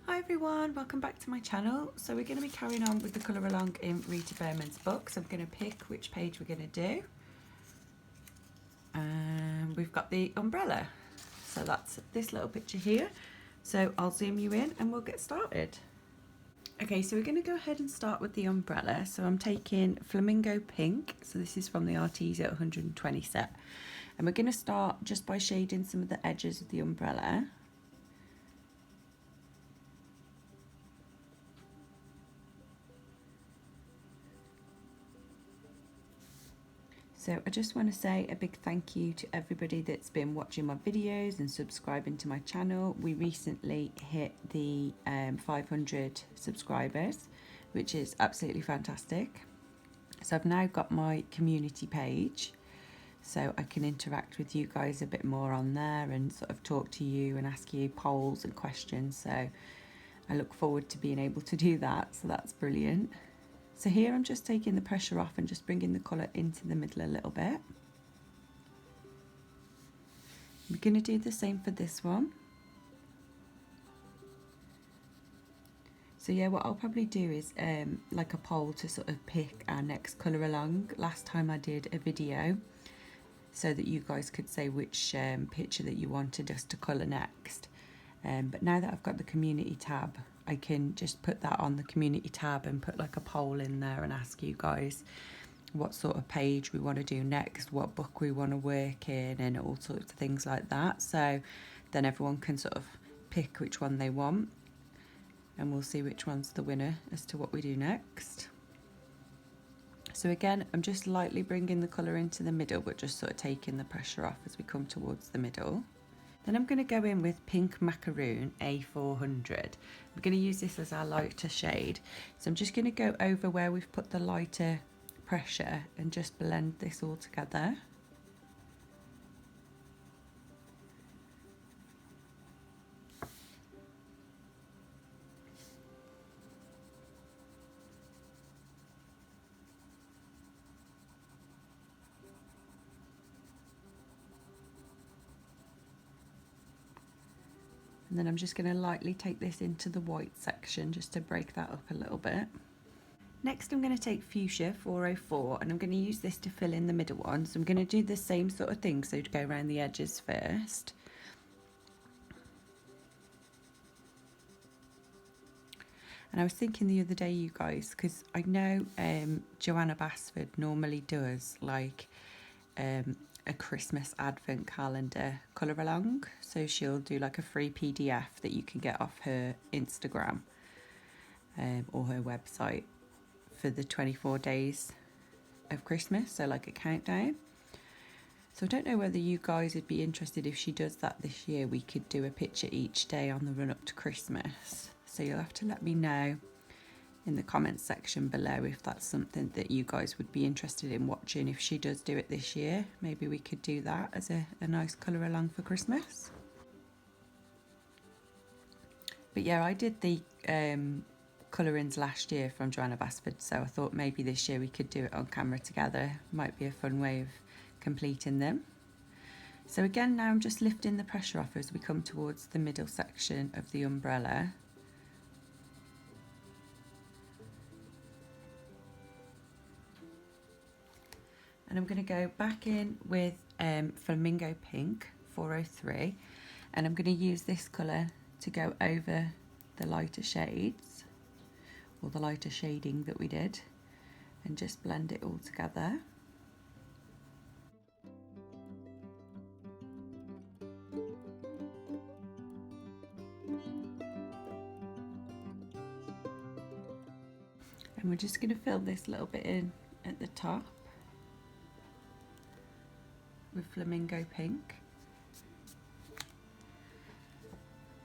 Hi everyone, welcome back to my channel. So we're going to be carrying on with the colour along in Rita Berman's book. So I'm going to pick which page we're going to do. And we've got the umbrella. So that's this little picture here. So I'll zoom you in and we'll get started. Okay, so we're going to go ahead and start with the umbrella. So I'm taking Flamingo Pink. So this is from the Artesian 120 set. And we're going to start just by shading some of the edges of the umbrella. So I just want to say a big thank you to everybody that's been watching my videos and subscribing to my channel. We recently hit the 500 subscribers, which is absolutely fantastic. So I've now got my community page, so I can interact with you guys a bit more on there and sort of talk to you and ask you polls and questions. So I look forward to being able to do that, so that's brilliant. So here I'm just taking the pressure off and just bringing the colour into the middle a little bit. We're going to do the same for this one. So yeah, what I'll probably do is like a poll to sort of pick our next colour along. Last time I did a video so that you guys could say which picture that you wanted us to colour next. But now that I've got the community tab, I can just put that on the community tab and put like a poll in there and ask you guys what sort of page we want to do next, what book we want to work in, and all sorts of things like that. So then everyone can sort of pick which one they want, and we'll see which one's the winner as to what we do next. So again, I'm just lightly bringing the colour into the middle, but just sort of taking the pressure off as we come towards the middle. Then I'm going to go in with Pink Macaroon A400. We're going to use this as our lighter shade. So I'm just going to go over where we've put the lighter pressure and just blend this all together. And then I'm just going to lightly take this into the white section just to break that up a little bit. Next I'm going to take Fuchsia 404 and I'm going to use this to fill in the middle one. So I'm going to do the same sort of thing, so to go around the edges first. And I was thinking the other day, you guys, because I know Joanna Basford normally does like a Christmas advent calendar colour along, so she'll do like a free PDF that you can get off her Instagram or her website for the 24 days of Christmas, so like a countdown. So I don't know whether you guys would be interested if she does that this year. We could do a picture each day on the run up to Christmas, so you'll have to let me know in the comments section below if that's something that you guys would be interested in watching. If she does do it this year, maybe we could do that as a nice colour along for Christmas. But yeah, I did the colourings last year from Joanna Basford, so I thought maybe this year we could do it on camera together. Might be a fun way of completing them. So again, now I'm just lifting the pressure off as we come towards the middle section of the umbrella. And I'm going to go back in with Flamingo Pink 403, and I'm going to use this colour to go over the lighter shades, or the lighter shading that we did, and just blend it all together. And we're just going to fill this little bit in at the top with Flamingo Pink,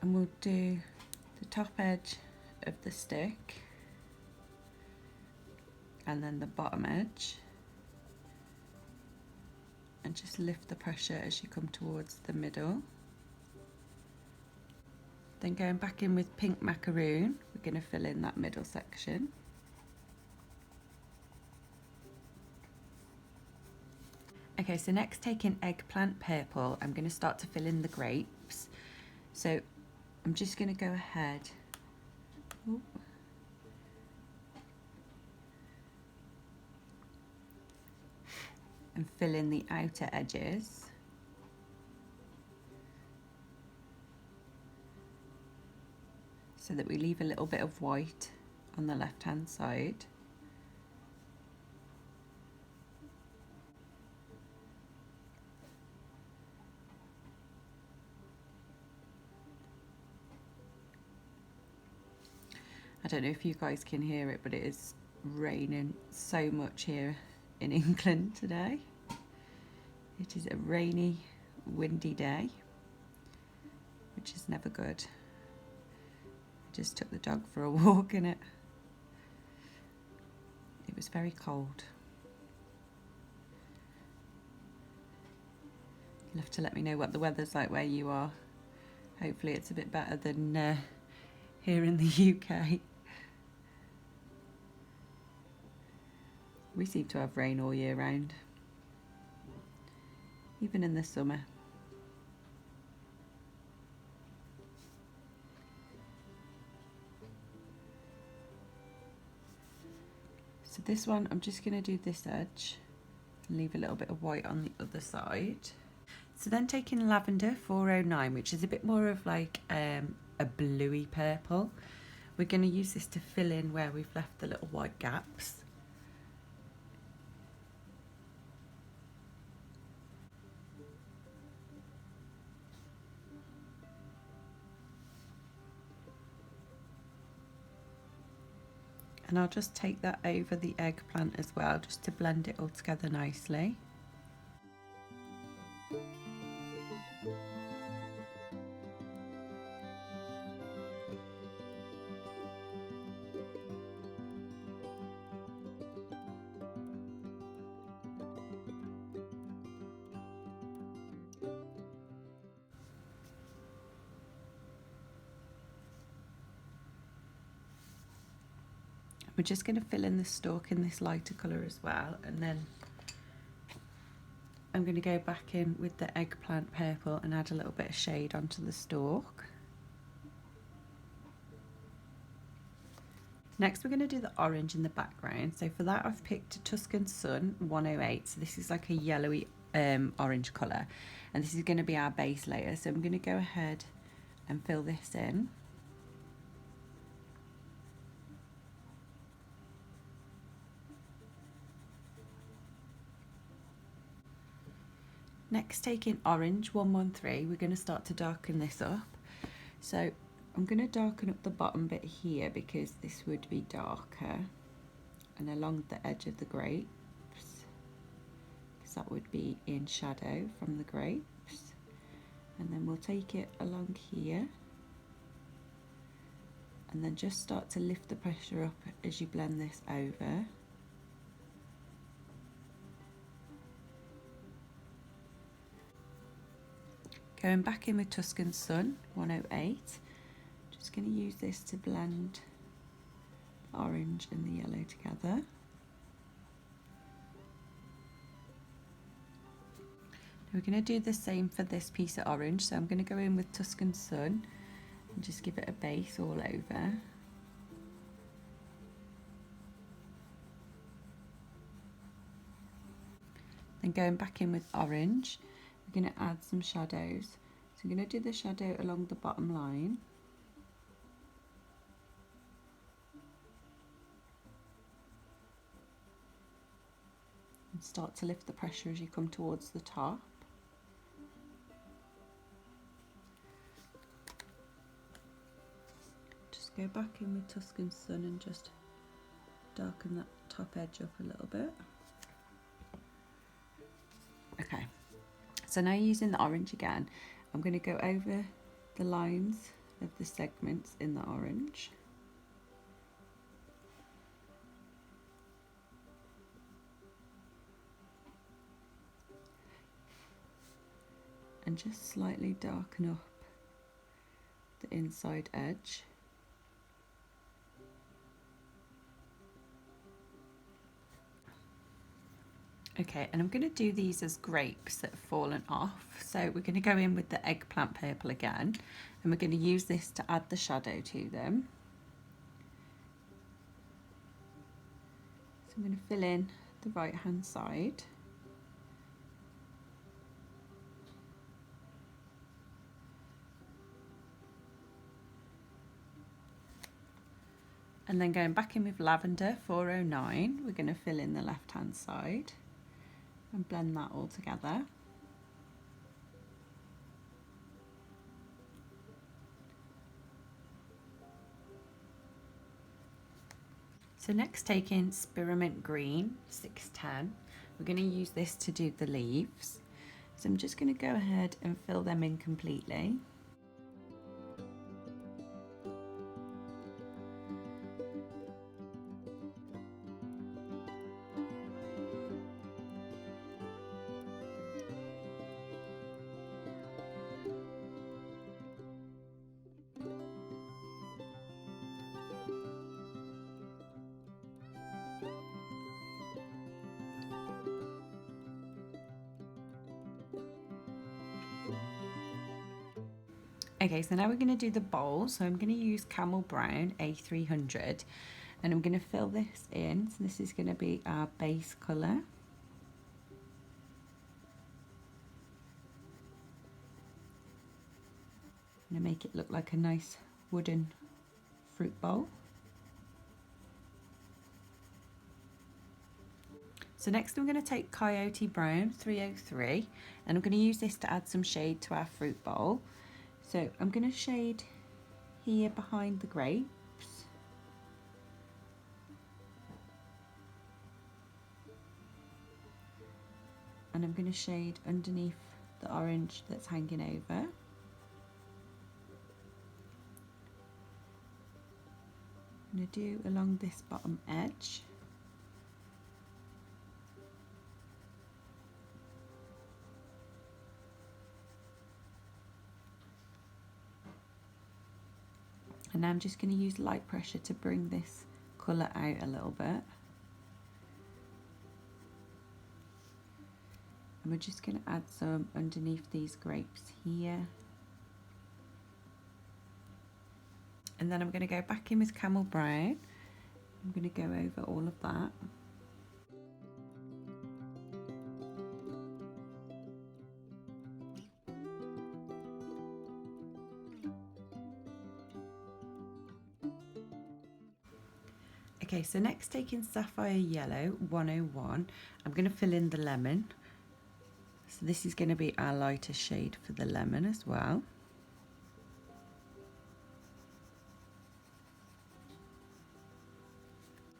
and we'll do the top edge of the stick and then the bottom edge, and just lift the pressure as you come towards the middle. Then going back in with Pink Macaroon, we're going to fill in that middle section. Okay, so next taking Eggplant Purple, I'm going to start to fill in the grapes. So I'm just going to go ahead Oh. And fill in the outer edges. So that we leave a little bit of white on the left hand side. I don't know if you guys can hear it, but it is raining so much here in England today. It is a rainy, windy day, which is never good. I just took the dog for a walk in it. It was very cold. You'll have to let me know what the weather's like where you are. Hopefully it's a bit better than here in the UK. We seem to have rain all year round, even in the summer. So this one, I'm just going to do this edge and leave a little bit of white on the other side. So then taking lavender 409, which is a bit more of like a bluey purple, we're going to use this to fill in where we've left the little white gaps. And I'll just take that over the eggplant as well, just to blend it all together nicely. We're just going to fill in the stalk in this lighter colour as well, and then I'm going to go back in with the eggplant purple and add a little bit of shade onto the stalk. Next we're going to do the orange in the background. So for that I've picked a Tuscan Sun 108. So this is like a yellowy orange colour, and this is going to be our base layer. So I'm going to go ahead and fill this in. Next, taking orange 113, we're going to start to darken this up. So I'm going to darken up the bottom bit here because this would be darker, and along the edge of the grapes, because that would be in shadow from the grapes. And then we'll take it along here, and then just start to lift the pressure up as you blend this over. Going back in with Tuscan Sun 108, just going to use this to blend the orange and the yellow together. We're going to do the same for this piece of orange, so I'm going to go in with Tuscan Sun and just give it a base all over. Then going back in with orange, we're going to add some shadows. So I'm going to do the shadow along the bottom line. And start to lift the pressure as you come towards the top. Just go back in with Tuscan Sun and just darken that top edge up a little bit. Okay. So now using the orange again, I'm going to go over the lines of the segments in the orange. And just slightly darken up the inside edge. Okay, and I'm going to do these as grapes that have fallen off. So we're going to go in with the eggplant purple again, and we're going to use this to add the shadow to them. I'm going to fill in the right hand side. And then going back in with lavender 409, we're going to fill in the left hand side and blend that all together. So next, taking spearmint green 610, we're going to use this to do the leaves. So I'm just going to go ahead and fill them in completely. Okay, so now we're going to do the bowl. So I'm going to use Camel Brown A300 and I'm going to fill this in. So this is going to be our base colour. I'm going to make it look like a nice wooden fruit bowl. So next I'm going to take Coyote Brown 303 and I'm going to use this to add some shade to our fruit bowl. So I'm going to shade here behind the grapes. And I'm going to shade underneath the orange that's hanging over. I'm going to do along this bottom edge. And now I'm just going to use light pressure to bring this colour out a little bit. And we're just going to add some underneath these grapes here. And then I'm going to go back in with Camel Brown. I'm going to go over all of that. Okay, so next, taking Sapphire Yellow 101, I'm going to fill in the lemon. So this is going to be our lighter shade for the lemon as well.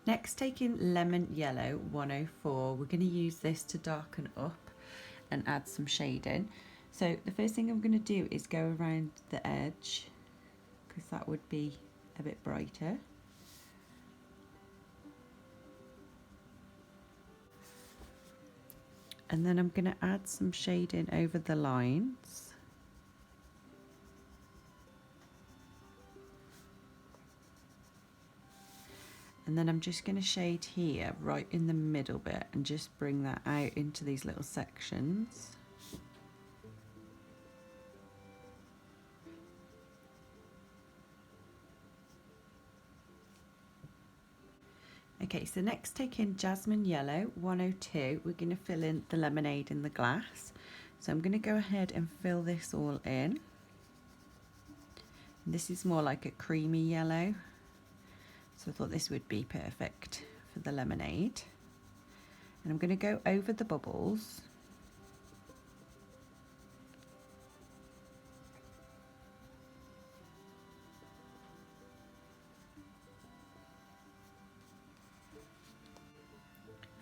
Next, taking Lemon Yellow 104, we're going to use this to darken up and add some shading. So the first thing I'm going to do is go around the edge, because that would be a bit brighter. And then I'm going to add some shading over the lines. And then I'm just going to shade here right in the middle bit and just bring that out into these little sections. Okay, so next, taking Jasmine Yellow 102, we're going to fill in the lemonade in the glass. So I'm going to go ahead and fill this all in. This is more like a creamy yellow, so I thought this would be perfect for the lemonade. And I'm going to go over the bubbles.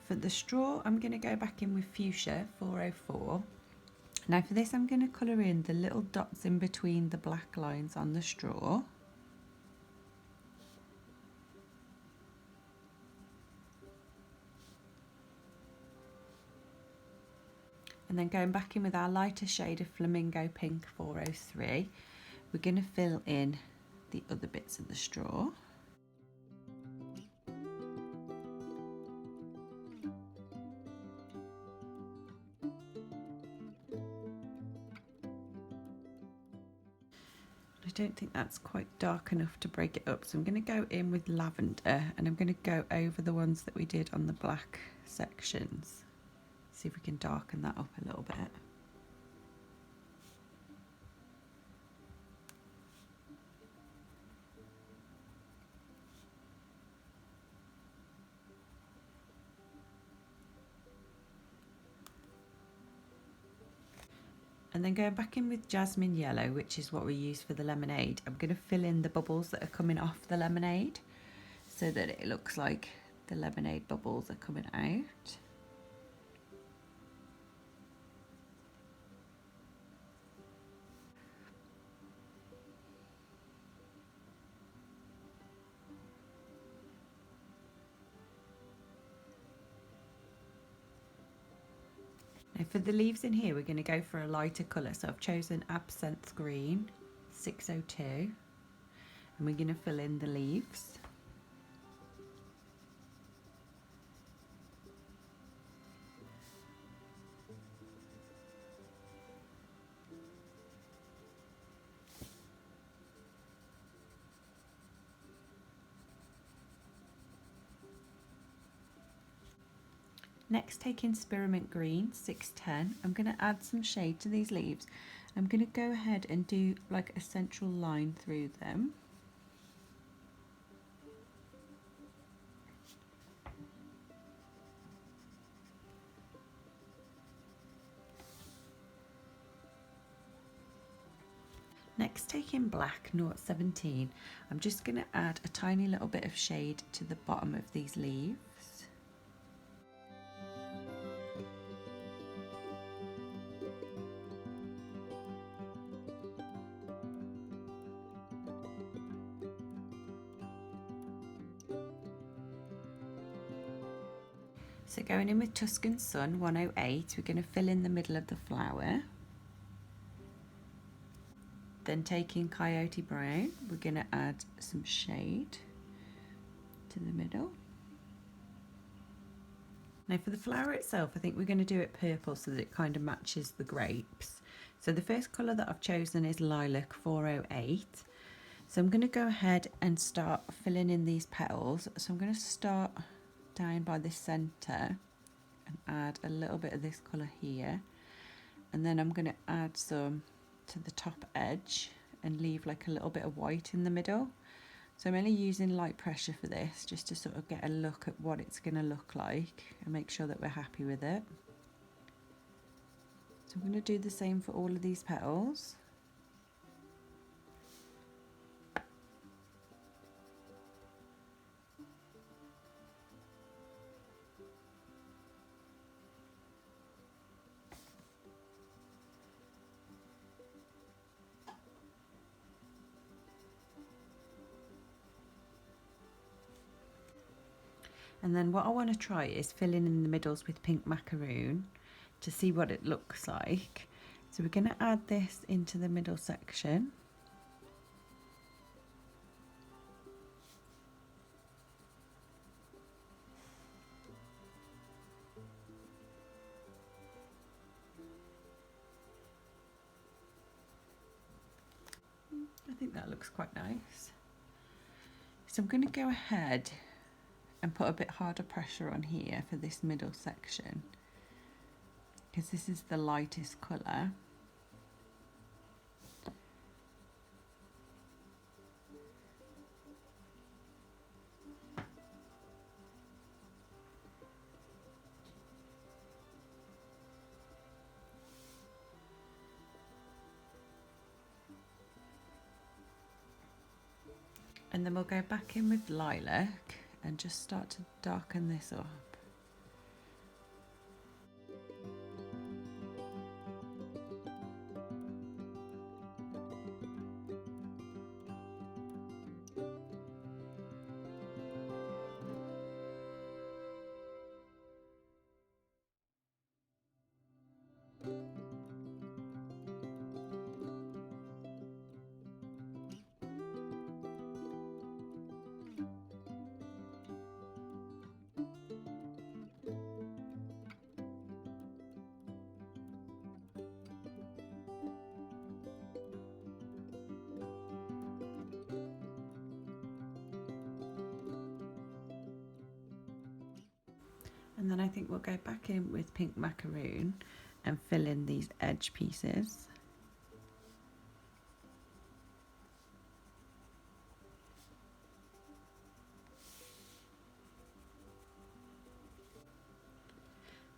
For the straw, I'm going to go back in with Fuchsia 404. Now for this, I'm going to colour in the little dots in between the black lines on the straw. And then going back in with our lighter shade of Flamingo Pink 403, we're going to fill in the other bits of the straw. I don't think that's quite dark enough to break it up, so I'm going to go in with lavender, and I'm going to go over the ones that we did on the black sections. See if we can darken that up a little bit. And then going back in with jasmine yellow, which is what we use for the lemonade, I'm going to fill in the bubbles that are coming off the lemonade so that it looks like the lemonade bubbles are coming out. Now for the leaves in here, we're going to go for a lighter colour. So I've chosen Absinthe Green 602, and we're going to fill in the leaves. Next, taking Spearmint Green 610, I'm going to add some shade to these leaves. I'm going to go ahead and do like a central line through them. Next, taking black 017, I'm just going to add a tiny little bit of shade to the bottom of these leaves. So going in with Tuscan Sun 108, we're going to fill in the middle of the flower. Then taking Coyote Brown, we're going to add some shade to the middle. Now for the flower itself, I think we're going to do it purple so that it kind of matches the grapes. So the first colour that I've chosen is Lilac 408. So I'm going to go ahead and start filling in these petals. So I'm going to start down by the centre and add a little bit of this colour here, and then I'm going to add some to the top edge and leave like a little bit of white in the middle. So I'm only using light pressure for this, just to sort of get a look at what it's going to look like and make sure that we're happy with it. So I'm going to do the same for all of these petals. And then what I want to try is filling in the middles with pink macaroon to see what it looks like. So we're going to add this into the middle section. I think that looks quite nice. So I'm going to go ahead and put a bit harder pressure on here for this middle section, because this is the lightest colour. And then we'll go back in with lilac and just start to darken this up. then I think we'll go back in with pink macaroon and fill in these edge pieces.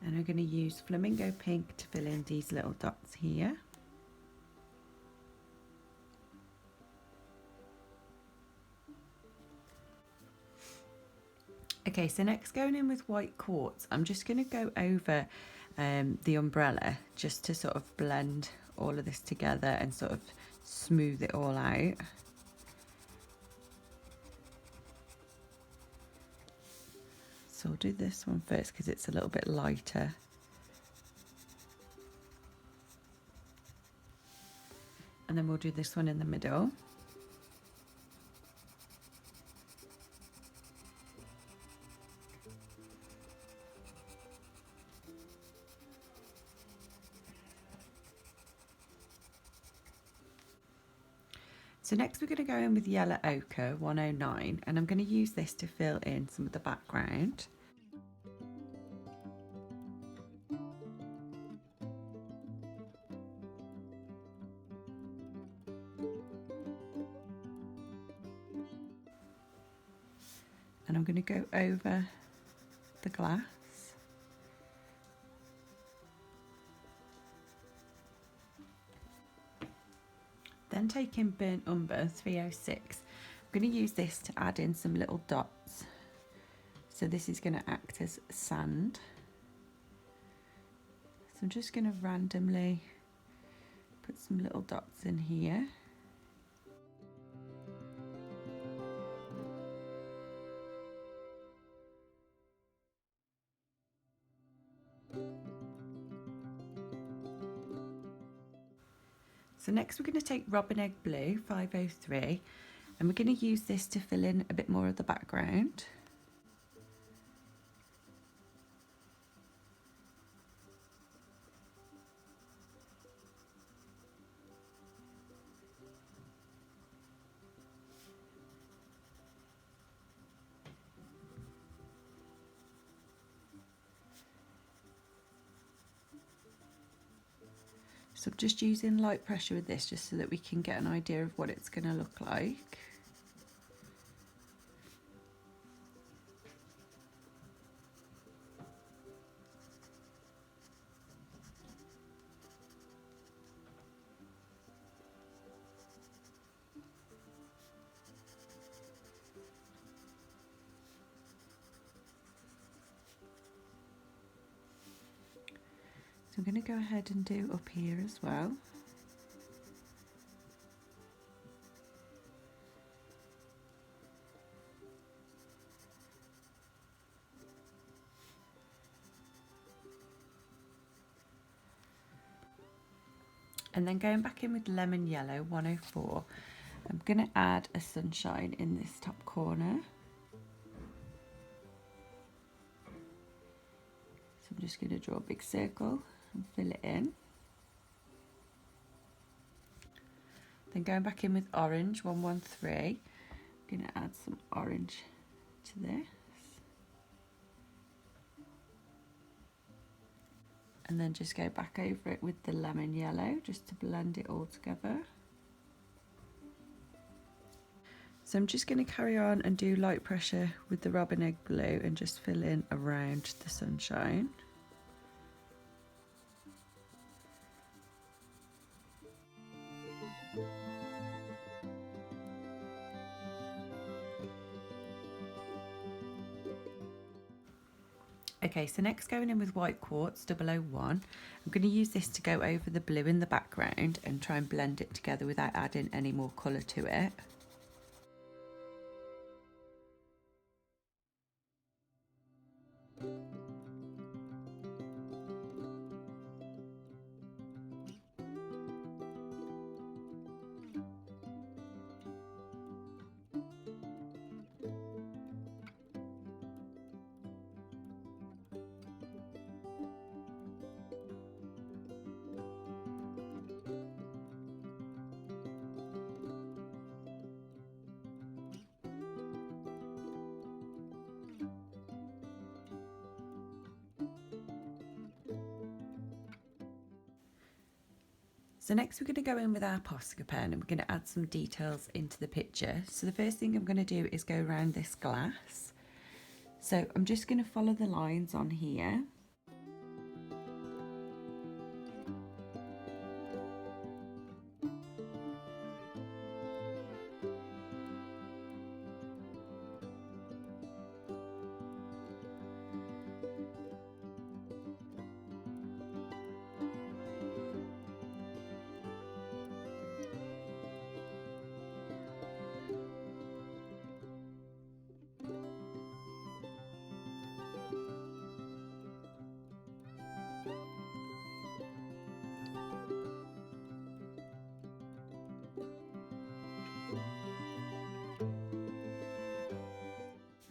And I'm going to use flamingo pink to fill in these little dots here. Okay, so next going in with white quartz, I'm just going to go over the umbrella just to sort of blend all of this together and sort of smooth it all out. So I'll do this one first because it's a little bit lighter. And then we'll do this one in the middle. So next we're going to go in with yellow ochre 109, and I'm going to use this to fill in some of the background. And I'm going to go over the glass. Then taking burnt umber 306, I'm going to use this to add in some little dots. So this is going to act as sand. So I'm just going to randomly put some little dots in here. So next we're going to take Robin Egg Blue 503, and we're going to use this to fill in a bit more of the background. So I'm just using light pressure with this just so that we can get an idea of what it's going to look like. So I'm going to go ahead and do up here as well. And then going back in with lemon yellow 104, I'm going to add a sunshine in this top corner. So I'm just going to draw a big circle and fill it in. Then going back in with orange 113, I'm going to add some orange to this. And then just go back over it with the lemon yellow just to blend it all together. So I'm just going to carry on and do light pressure with the Robin Egg Blue and just fill in around the sunshine. Okay, so next going in with white quartz 001, I'm going to use this to go over the blue in the background and try and blend it together without adding any more colour to it. So next we're going to go in with our Posca pen and we're going to add some details into the picture. So the first thing I'm going to do is go around this glass. So I'm just going to follow the lines on here.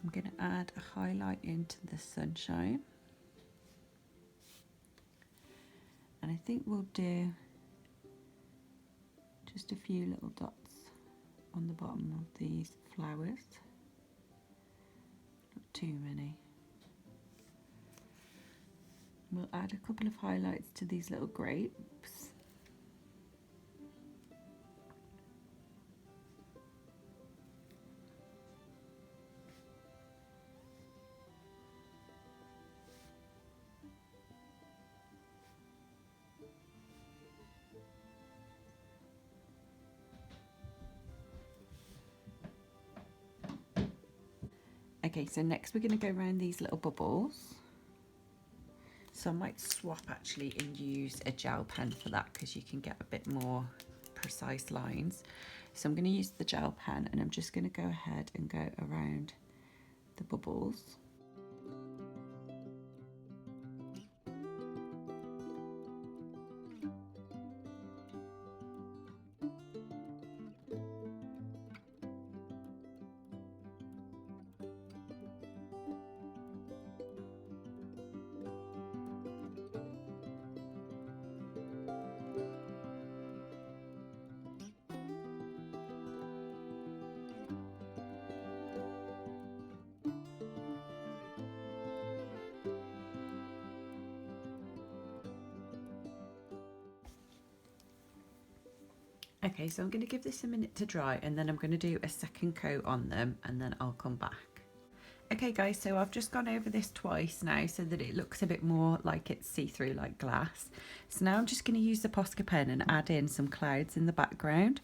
I'm going to add a highlight into the sunshine, and I think we'll do just a few little dots on the bottom of these flowers, not too many. We'll add a couple of highlights to these little grapes. Okay, so next we're going to go around these little bubbles. So I might swap actually and use a gel pen for that because you can get a bit more precise lines. So I'm going to use the gel pen and I'm just going to go ahead and go around the bubbles. Okay, so I'm going to give this a minute to dry and then I'm going to do a second coat on them and then I'll come back. Okay guys, so I've just gone over this twice now so that it looks a bit more like it's see-through like glass. So now I'm just going to use the Posca pen and add in some clouds in the background.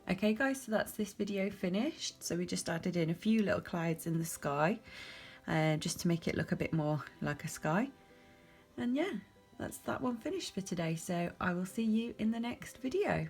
Okay guys, so that's this video finished. So we just added in a few little clouds in the sky just to make it look a bit more like a sky. And yeah, that's that one finished for today. So I will see you in the next video.